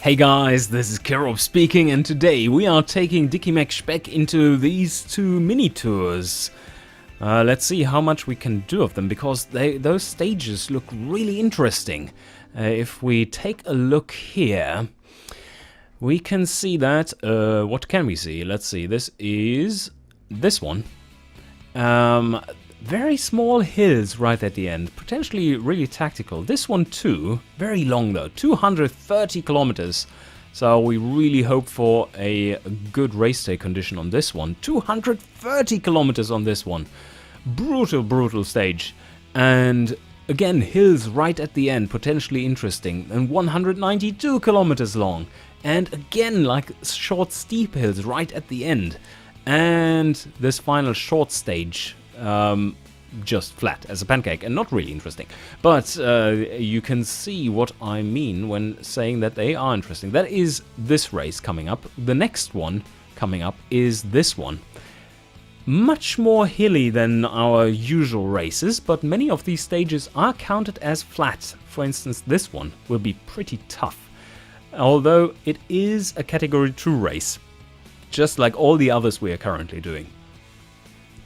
Hey guys, this is Kerob speaking, and today we are taking Mc Speck into these two mini tours. Let's see how much we can do of them, because those stages look really interesting. If we take a look here, we can see that, what can we see? Let's see, this is this one. Very small hills right at the end, potentially really tactical. This one too, very long though, 230 kilometers. So we really hope for a good race day condition on this one. 230 kilometers on this one. Brutal stage. And again, hills right at the end, potentially interesting. And 192 kilometers long. And again, like short steep hills right at the end. And this final short stage, just flat as a pancake and not really interesting. But you can see what I mean when saying that they are interesting. That is this race coming up. The next one coming up is this one. Much more hilly than our usual races, but many of these stages are counted as flat. For instance, this one will be pretty tough, although it is a category 2 race, just like all the others we are currently doing.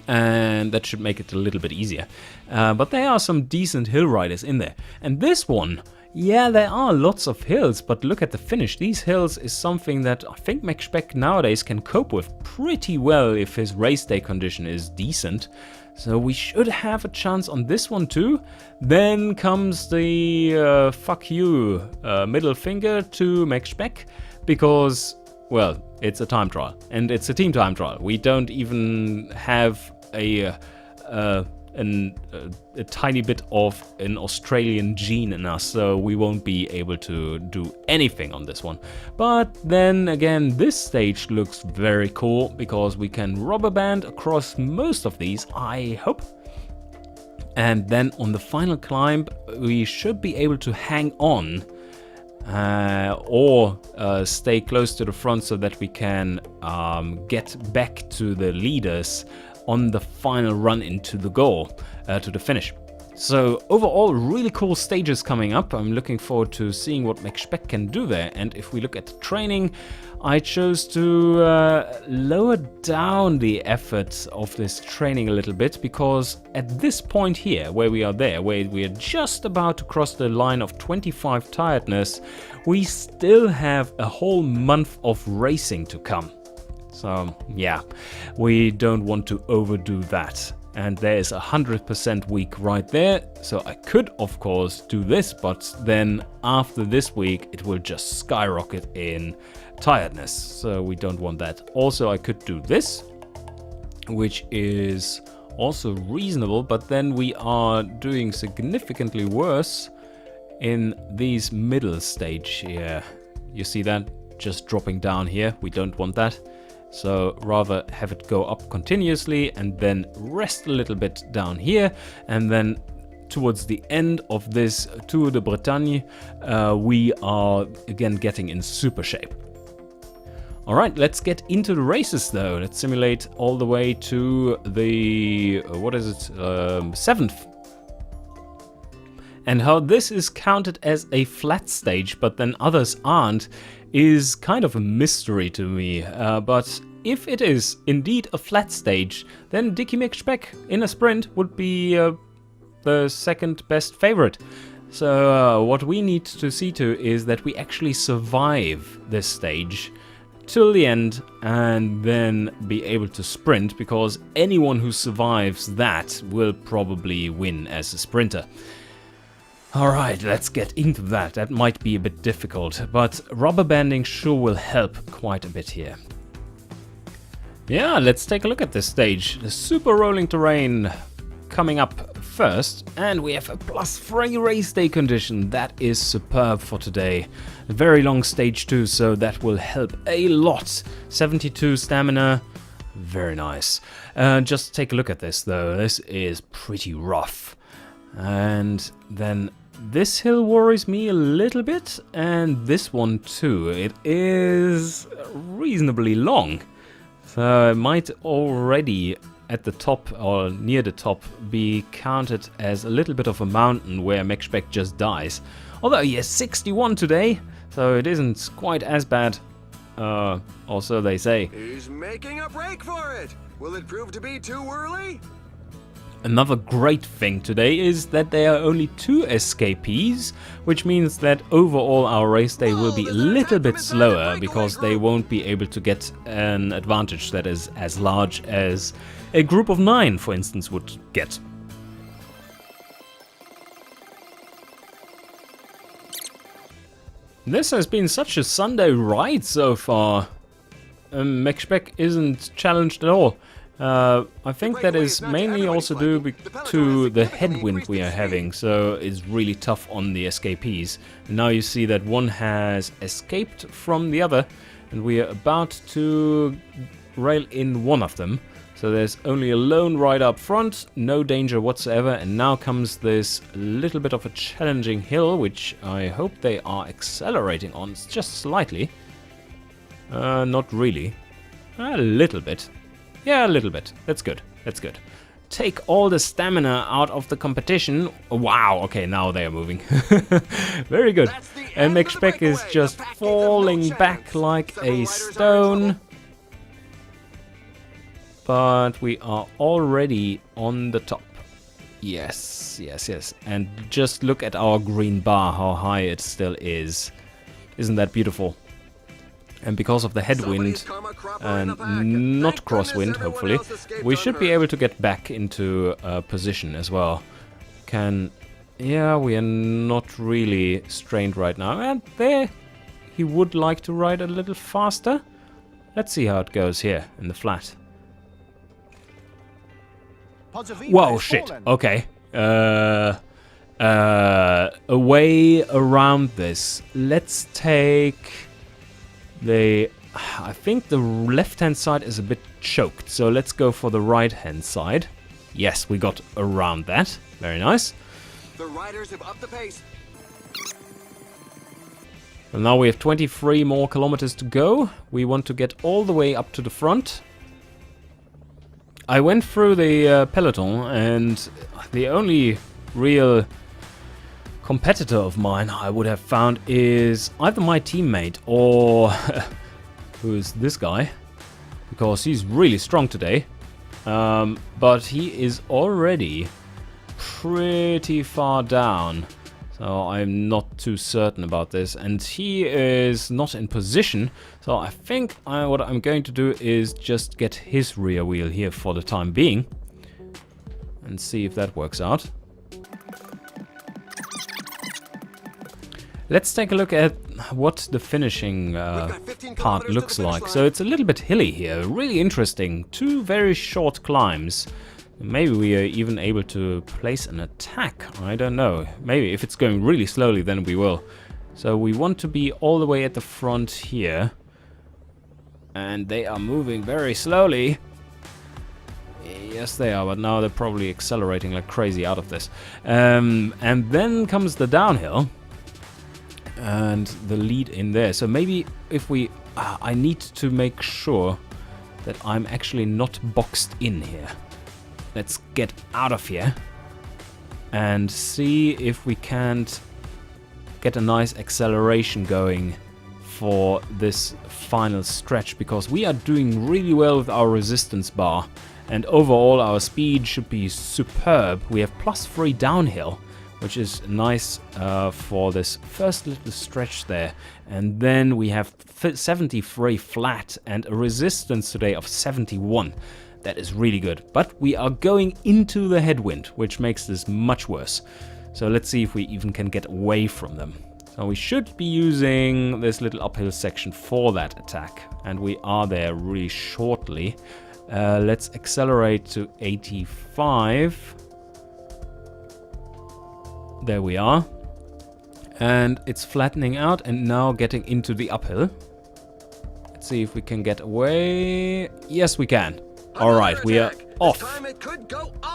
And that should make it a little bit easier. But there are some decent hill riders in there. And this one, yeah, there are lots of hills, but look at the finish. These hills is something that I think Mc Speck nowadays can cope with pretty well if his race day condition is decent. So we should have a chance on this one too. Then comes the fuck you middle finger to Mc Speck, because, well, it's a time trial, and it's a team time trial. We don't even have a tiny bit of an Australian gene in us, so we won't be able to do anything on this one. But then again, this stage looks very cool, because we can rubber band across most of these, I hope. And then on the final climb, we should be able to hang on or stay close to the front so that we can get back to the leaders on the final run into the goal, to the finish. So overall, really cool stages coming up. I'm looking forward to seeing what Mc Speck can do there. And if we look at the training, I chose to lower down the effort of this training a little bit, because at this point here, where we are there, where we are just about to cross the line of 25 tiredness, we still have a whole month of racing to come. So yeah, we don't want to overdo that. And there is 100% week right there. So I could, of course, do this, but then after this week, it will just skyrocket in tiredness. So we don't want that. Also, I could do this, which is also reasonable, but then we are doing significantly worse in these middle stage here. You see that? Just dropping down here. We don't want that. So rather have it go up continuously and then rest a little bit down here, and then towards the end of this Tour de Bretagne, we are again getting in super shape. Alright, let's get into the races though. Let's simulate all the way to the, 7th. And how this is counted as a flat stage, but then others aren't, is kind of a mystery to me. But if it is indeed a flat stage, then Mc Speck in a sprint would be the second best favorite. So what we need to see to is that we actually survive this stage till the end and then be able to sprint, because anyone who survives that will probably win as a sprinter. Alright, let's get into that. That might be a bit difficult, but rubber banding sure will help quite a bit here. Yeah, let's take a look at this stage. The super rolling terrain coming up first, and we have a +3 race day condition. That is superb for today. A very long stage too, so that will help a lot. 72 stamina, very nice. Just take a look at this though. This is pretty rough. And then this hill worries me a little bit, and this one too. It is reasonably long, so it might already at the top or near the top be counted as a little bit of a mountain where Mc Speck just dies. Although he has 61 today, So it isn't quite as bad, or so they say. He's making a break for it. Will it prove to be too early? Another great thing today is that there are only 2 escapees, which means that overall our race day will be a little bit slower because they won't be able to get an advantage that is as large as a group of 9, for instance, would get. This has been such a Sunday ride so far. Mc Speck isn't challenged at all. I think that is mainly also due to the headwind we are having, so it's really tough on the escapees. And now you see that one has escaped from the other, and we are about to rail in one of them. So there's only a lone rider up front, no danger whatsoever, and now comes this little bit of a challenging hill, which I hope they are accelerating on just slightly. Not really. A little bit. Yeah, a little bit. That's good. That's good. Take all the stamina out of the competition. Wow, okay, now they are moving. Very good. And Mc Speck is just falling back like a stone. But we are already on the top. Yes, yes, yes. And just look at our green bar, how high it still is. Isn't that beautiful? And because of the headwind and not crosswind, hopefully, we should be able to get back into position as well. Yeah, we are not really strained right now. And there, he would like to ride a little faster. Let's see how it goes here in the flat. Whoa, shit. Okay. A way around this. Let's take I think the left-hand side is a bit choked, so let's go for the right-hand side. Yes, we got around that. Very nice. The riders have upped the pace. Well, now we have 23 more kilometers to go. We want to get all the way up to the front. I went through the peloton, and the only real competitor of mine I would have found is either my teammate or who's this guy, because he's really strong today, but he is already pretty far down, so I'm not too certain about this, and he is not in position, so I think what I'm going to do is just get his rear wheel here for the time being and see if that works out. Let's take a look at what the finishing part looks like. So it's a little bit hilly here, really interesting. 2 very short climbs. Maybe we are even able to place an attack, I don't know. Maybe if it's going really slowly, then we will. So we want to be all the way at the front here. And they are moving very slowly. Yes, they are, but now they're probably accelerating like crazy out of this. And then comes the downhill. And the lead in there. So maybe if we... I need to make sure that I'm actually not boxed in here. Let's get out of here and see if we can't get a nice acceleration going for this final stretch, because we are doing really well with our resistance bar, and overall our speed should be superb. We have +3 downhill, which is nice for this first little stretch there. And then we have 73 flat and a resistance today of 71. That is really good. But we are going into the headwind, which makes this much worse. So let's see if we even can get away from them. So we should be using this little uphill section for that attack. And we are there really shortly. Let's accelerate to 85. There we are. And it's flattening out and now getting into the uphill. Let's see if we can get away. Yes, we can. Alright, we are off.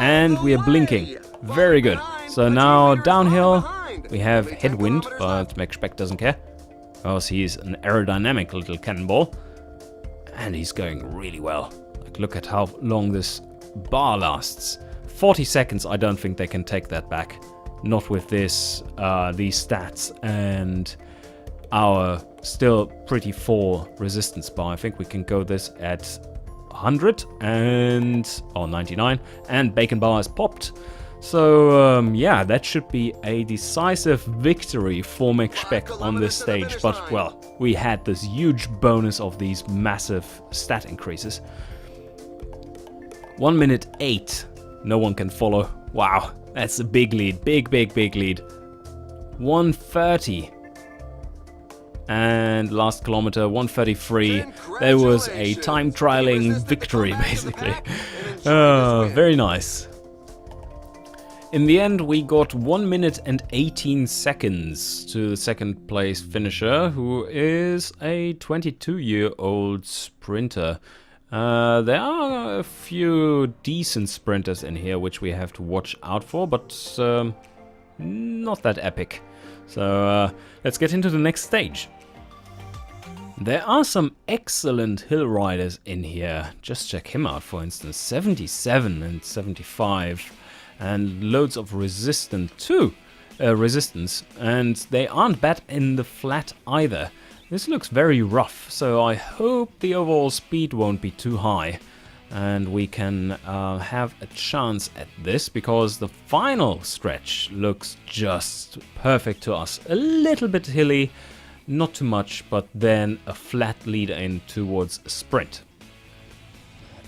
And we are blinking. Very good. So now downhill, we have headwind, but Mc Speck doesn't care, because he's an aerodynamic little cannonball. And he's going really well. Like, look at how long this bar lasts. 40 seconds, I don't think they can take that back. Not with this, these stats and our still pretty full resistance bar. I think we can go this at 100 or 99, and bacon bar is popped. So yeah, that should be a decisive victory for Mc Speck on this stage. But well, we had this huge bonus of these massive stat increases. 1 minute 8. No one can follow. Wow, that's a big lead. Big lead. 1:30. And last kilometer, 1:33. There was a time trialing victory, basically. Very nice. In the end, we got 1 minute and 18 seconds to the second place finisher, who is a 22-year-old sprinter. There are a few decent sprinters in here, which we have to watch out for, but not that epic. So let's get into the next stage. There are some excellent hill riders in here. Just check him out, for instance. 77 and 75. And loads of resistance, and they aren't bad in the flat either. This looks very rough, so I hope the overall speed won't be too high, and we can have a chance at this, because the final stretch looks just perfect to us. A little bit hilly, not too much, but then a flat lead in towards a sprint.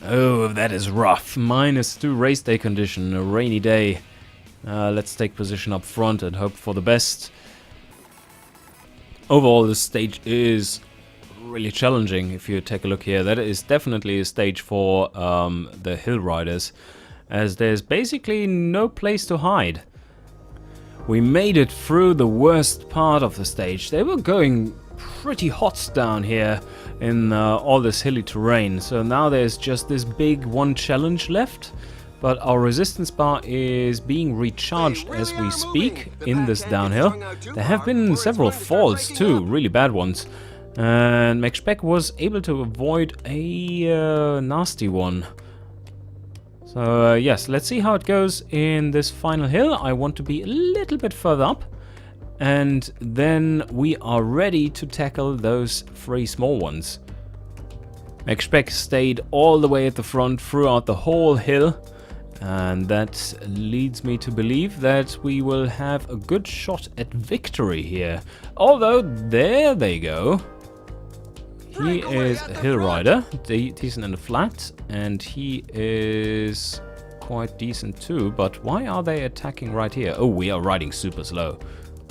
Oh, that is rough. -2 race day condition, a rainy day. Let's take position up front and hope for the best. Overall, this stage is really challenging. If you take a look here, that is definitely a stage for the hill riders, as there's basically no place to hide. We made it through the worst part of the stage. They were going pretty hot down here in all this hilly terrain, so now there's just this big one challenge left, but our resistance bar is being recharged as we speak in this downhill. There have been several falls too, really bad ones, and Mc Speck was able to avoid a nasty one. So yes, let's see how it goes in this final hill. I want to be a little bit further up, and then we are ready to tackle those 3 small ones. Mc Speck stayed all the way at the front throughout the whole hill, and that leads me to believe that we will have a good shot at victory here. Although, there they go. He is a hill rider, decent in the flat, and he is quite decent too, but why are they attacking right here? Oh, we are riding super slow.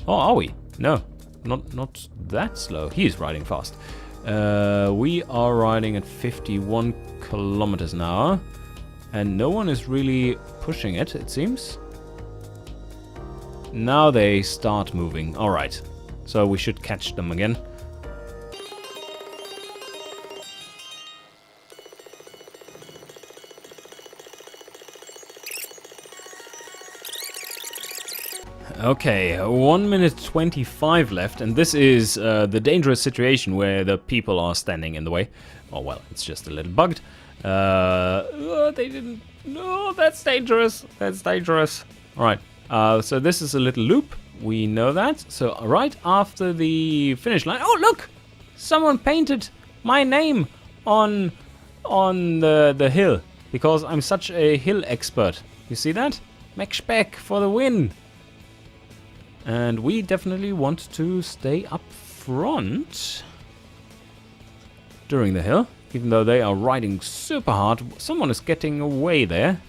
Oh, are we? No, not that slow. He is riding fast. We are riding at 51 kilometers an hour, and no one is really pushing it, it seems. Now they start moving. Alright, so we should catch them again. Okay, 1 minute 25 left, and this is the dangerous situation where the people are standing in the way. Oh well, it's just a little bugged. They didn't... No, that's dangerous. That's dangerous. Alright, so this is a little loop. We know that. So right after the finish line... Oh, look! Someone painted my name on the hill, because I'm such a hill expert. You see that? Mc Speck for the win! And we definitely want to stay up front during the hill, even though they are riding super hard. Someone is getting away there,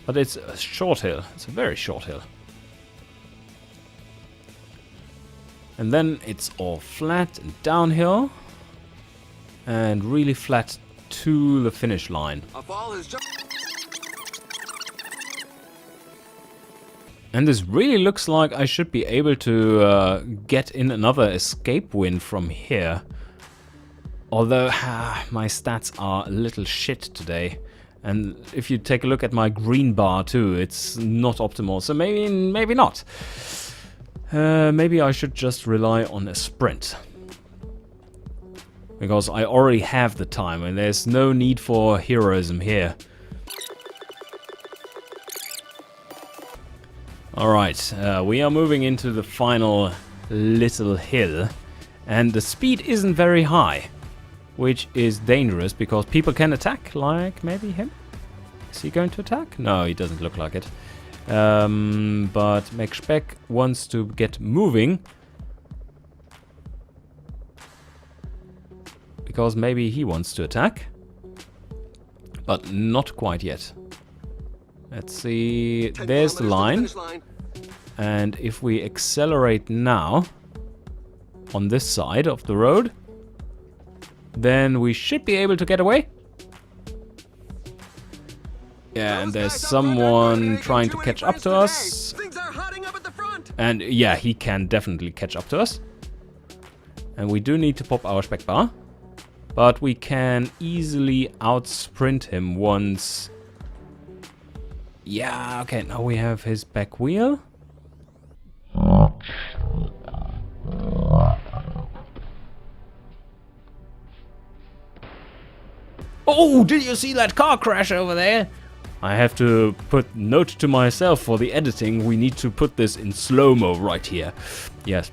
but it's a short hill. It's a very short hill. And then it's all flat and downhill, and really flat to the finish line. A fall has just... And this really looks like I should be able to get in another escape win from here. Although my stats are a little shit today. And if you take a look at my green bar too, it's not optimal. So maybe not. Maybe I should just rely on a sprint. Because I already have the time and there's no need for heroism here. Alright, we are moving into the final little hill, And the speed isn't very high, which is dangerous because people can attack, like maybe him. Is he going to attack? No, he doesn't look like it. But Mc Speck wants to get moving. Because maybe he wants to attack. But not quite yet. Let's see. There's the line. And if we accelerate now on this side of the road, then we should be able to get away. Yeah, and there's someone trying to catch up to us. And yeah, he can definitely catch up to us. And we do need to pop our spec bar. But we can easily outsprint him once. Yeah, okay, now we have his back wheel. Oh, did you see that car crash over there? I have to put note to myself for the editing. We need to put this in slow-mo right here. Yes.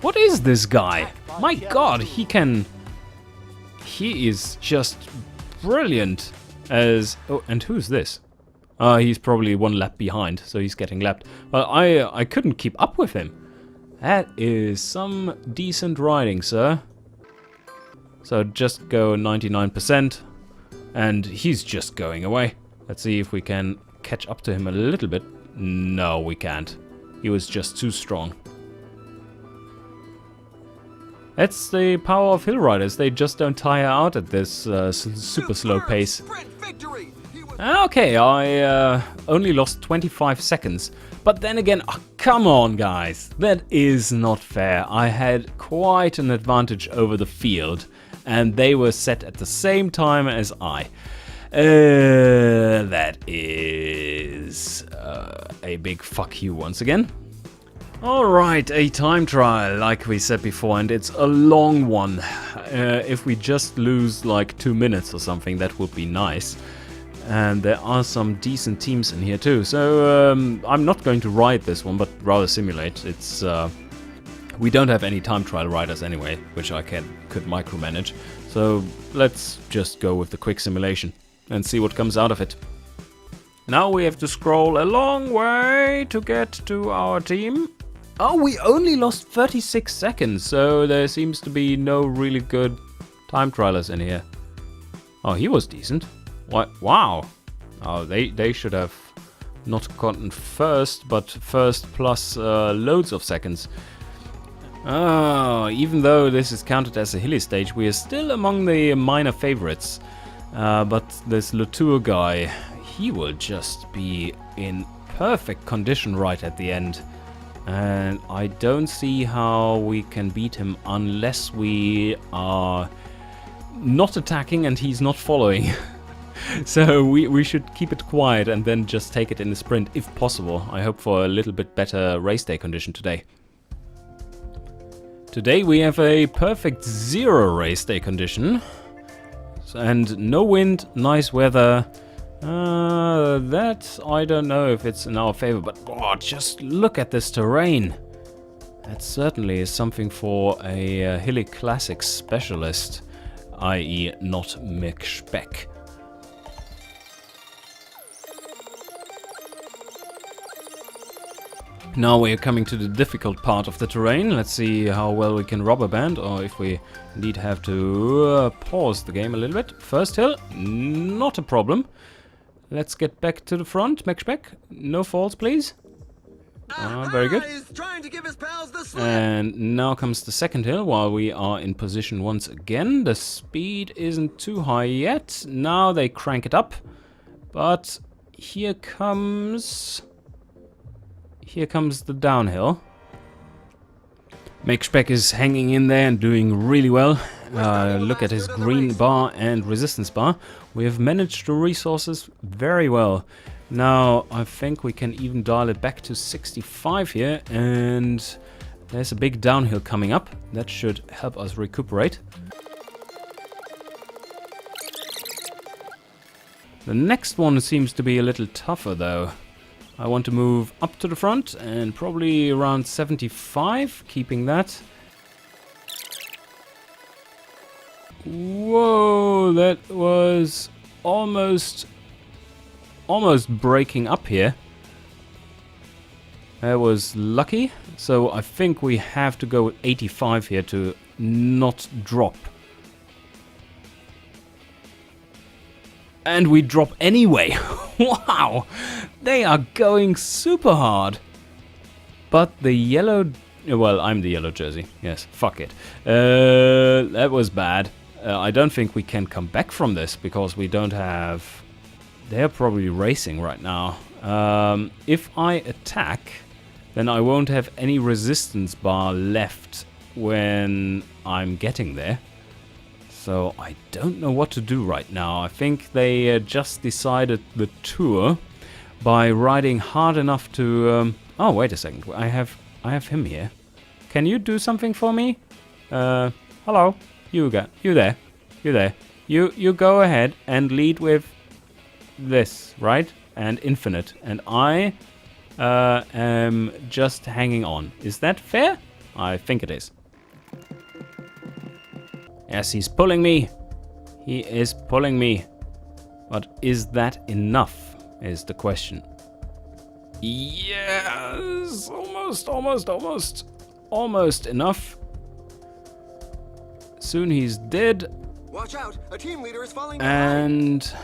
What is this guy? My god, he is just brilliant as... Oh, and who's this? He's probably one lap behind, so he's getting lapped. But I couldn't keep up with him. That is some decent riding, sir. So just go 99%, and he's just going away. Let's see if we can catch up to him a little bit. No, we can't. He was just too strong. That's the power of hill riders. They just don't tire out at this super slow pace. Okay, I only lost 25 seconds. But then again, oh, come on guys, that is not fair. I had quite an advantage over the field, and they were set at the same time as I. That is a big fuck you once again. Alright, a time trial, like we said before, and it's a long one. If we just lose like 2 minutes or something, that would be nice. And there are some decent teams in here too, so I'm not going to ride this one, but rather simulate. It's we don't have any time trial riders anyway, which I could micromanage. So let's just go with the quick simulation and see what comes out of it. Now we have to scroll a long way to get to our team. Oh, we only lost 36 seconds, so there seems to be no really good time trialers in here. Oh, he was decent. What? Wow. Oh, they should have not gotten first, but first plus loads of seconds. Oh, even though this is counted as a hilly stage, we are still among the minor favorites. But this Latour guy, he will just be in perfect condition right at the end. And I don't see how we can beat him unless we are not attacking and he's not following. So we should keep it quiet and then just take it in the sprint if possible. I hope for a little bit better race day condition today. Today we have a perfect 0 race day condition. And no wind, nice weather. That I don't know if it's in our favor, but oh, just look at this terrain. That certainly is something for a hilly classics specialist, i.e. not Mc Speck. Now we are coming to the difficult part of the terrain. Let's see how well we can rubber band, or if we indeed have to pause the game a little bit. First hill, not a problem. Let's get back to the front, Mc Speck. No faults, please. Very good. And now comes the second hill, while we are in position once again. The speed isn't too high yet. Now they crank it up. But here comes the downhill. Mc Speck is hanging in there and doing really well. Look at his green bar and resistance bar. We have managed the resources very well. Now I think we can even dial it back to 65 here, and there's a big downhill coming up. That should help us recuperate. The next one seems to be a little tougher though. I want to move up to the front and probably around 75, keeping that. Whoa, that was almost breaking up here. That was lucky. So I think we have to go with 85 here to not drop. And we drop anyway. Wow, they are going super hard. But the yellow... Well, I'm the yellow jersey. Yes, fuck it. That was bad. I don't think we can come back from this because we don't have... They're probably racing right now. If I attack, then I won't have any resistance bar left when I'm getting there. So I don't know what to do right now. I think they just decided the tour by riding hard enough to... oh, wait a second. I have him here. Can you do something for me? Hello. You there. You go ahead and lead with this, right? And infinite. And I am just hanging on. Is that fair? I think it is. Yes, he's pulling me. He is pulling me. But is that enough? Is the question. Yes! Almost enough. Soon he's dead. Watch out! A team leader is falling and behind.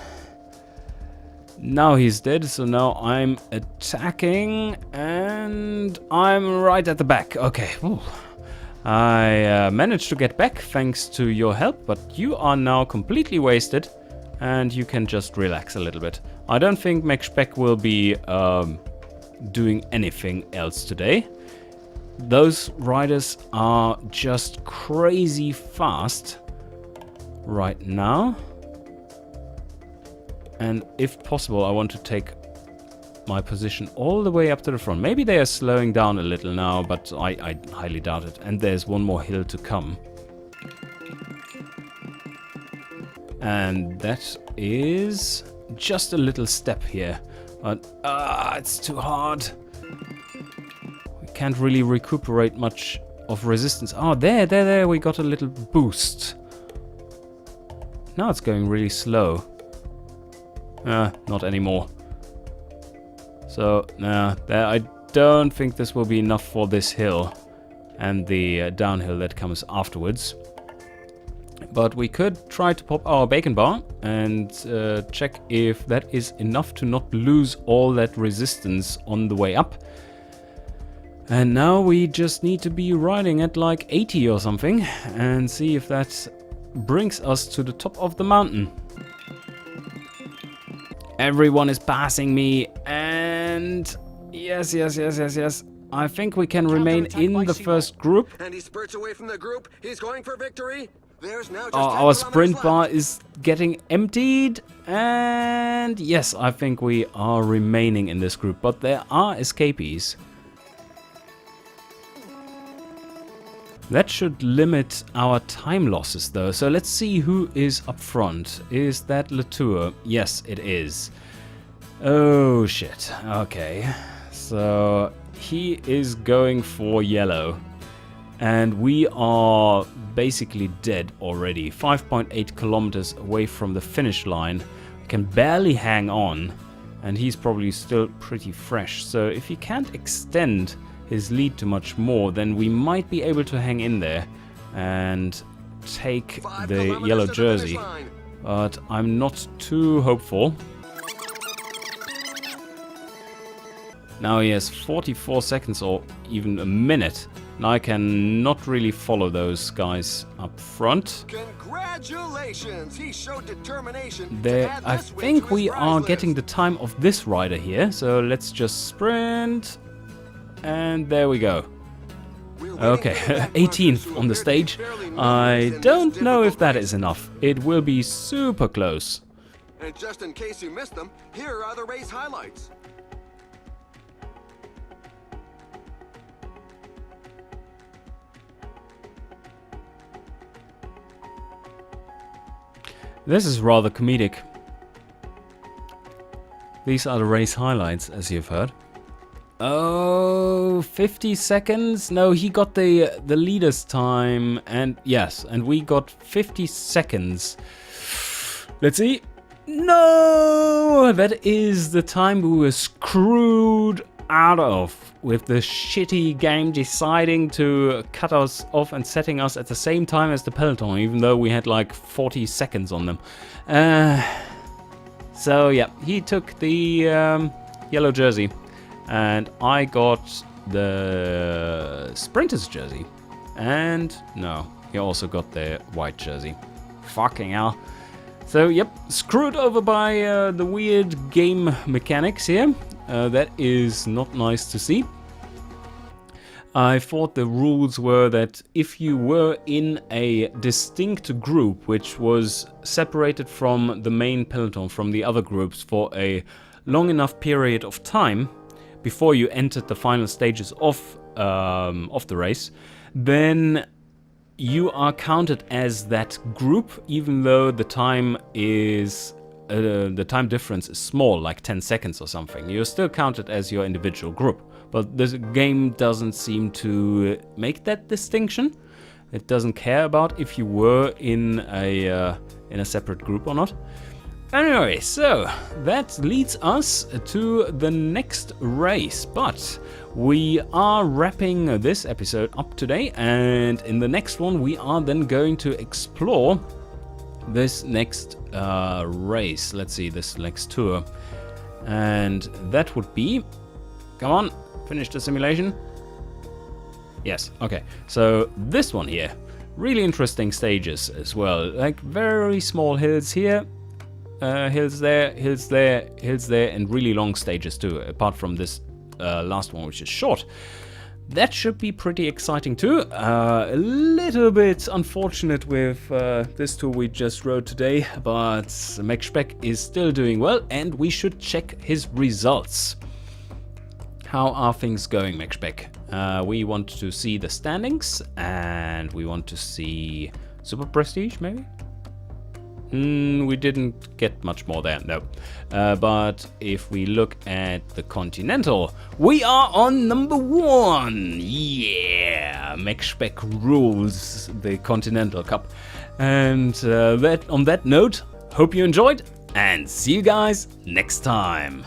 Now he's dead, so now I'm attacking and I'm right at the back. Okay. Ooh. I managed to get back thanks to your help, but you are now completely wasted and you can just relax a little bit. I don't think Mc Speck will be doing anything else today. Those riders are just crazy fast right now. And if possible, I want to take my position all the way up to the front. Maybe they are slowing down a little now, but I highly doubt it. And there's one more hill to come. And that is just a little step here. But it's too hard. We can't really recuperate much of resistance. Oh, there, we got a little boost. Now it's going really slow. Not anymore. So, I don't think this will be enough for this hill and the downhill that comes afterwards. But we could try to pop our bacon bar and check if that is enough to not lose all that resistance on the way up. And now we just need to be riding at like 80 or something and see if that brings us to the top of the mountain. Everyone is passing me, and yes. I think we can remain in the first group. And he spurts away from the group. He's going for victory. There's now just Our sprint bar is getting emptied, and yes, I think we are remaining in this group, but there are escapees. That should limit our time losses though, so let's see who is up front. Is that Latour? Yes, it is. Oh shit, okay. So he is going for yellow. And we are basically dead already. 5.8 kilometers away from the finish line. We can barely hang on, and he's probably still pretty fresh. So if he can't extend his lead too much more, then we might be able to hang in there and take the yellow jersey. But I'm not too hopeful. Now he has 44 seconds or even a minute. Now I can not really follow those guys up front. Congratulations! He showed determination. There, I think we are getting the time of this rider here. So let's just sprint. And there we go. Okay, 18th on the stage. I don't know if that is enough. It will be super close. And just in case you missed them, here are the race highlights. This is rather comedic. These are the race highlights, as you've heard. Oh, 50 seconds? No, he got the leader's time, and yes, and we got 50 seconds. Let's see. No! That is the time we were screwed out of, with the shitty game deciding to cut us off and setting us at the same time as the peloton, even though we had like 40 seconds on them. So yeah, he took the yellow jersey, and I got the sprinter's jersey. And no, he also got the white jersey. Fucking hell. So yep, screwed over by the weird game mechanics here. That is not nice to see. I thought the rules were that if you were in a distinct group which was separated from the main peloton, from the other groups, for a long enough period of time before you entered the final stages of the race, then you are counted as that group, even though the time is the time difference is small, like 10 seconds or something. You're still counted as your individual group, but this game doesn't seem to make that distinction. It doesn't care about if you were in a separate group or not. Anyway, so that leads us to the next race, but we are wrapping this episode up today, and in the next one we are then going to explore this next race. Let's see, this next tour, and that would be, come on, finish the simulation. Yes, okay, so this one here, really interesting stages as well, like very small hills here. Hills there, hills there, hills there, and really long stages too, apart from this last one, which is short. That should be pretty exciting too. A little bit unfortunate with this tour we just rode today, but Mc Speck is still doing well, and we should check his results. How are things going, Mc Speck? We want to see the standings, and we want to see Super Prestige, maybe? We didn't get much more there, no. But if we look at the Continental, we are on number 1. Yeah, Mc Speck rules the Continental Cup. And on that note, hope you enjoyed, and see you guys next time.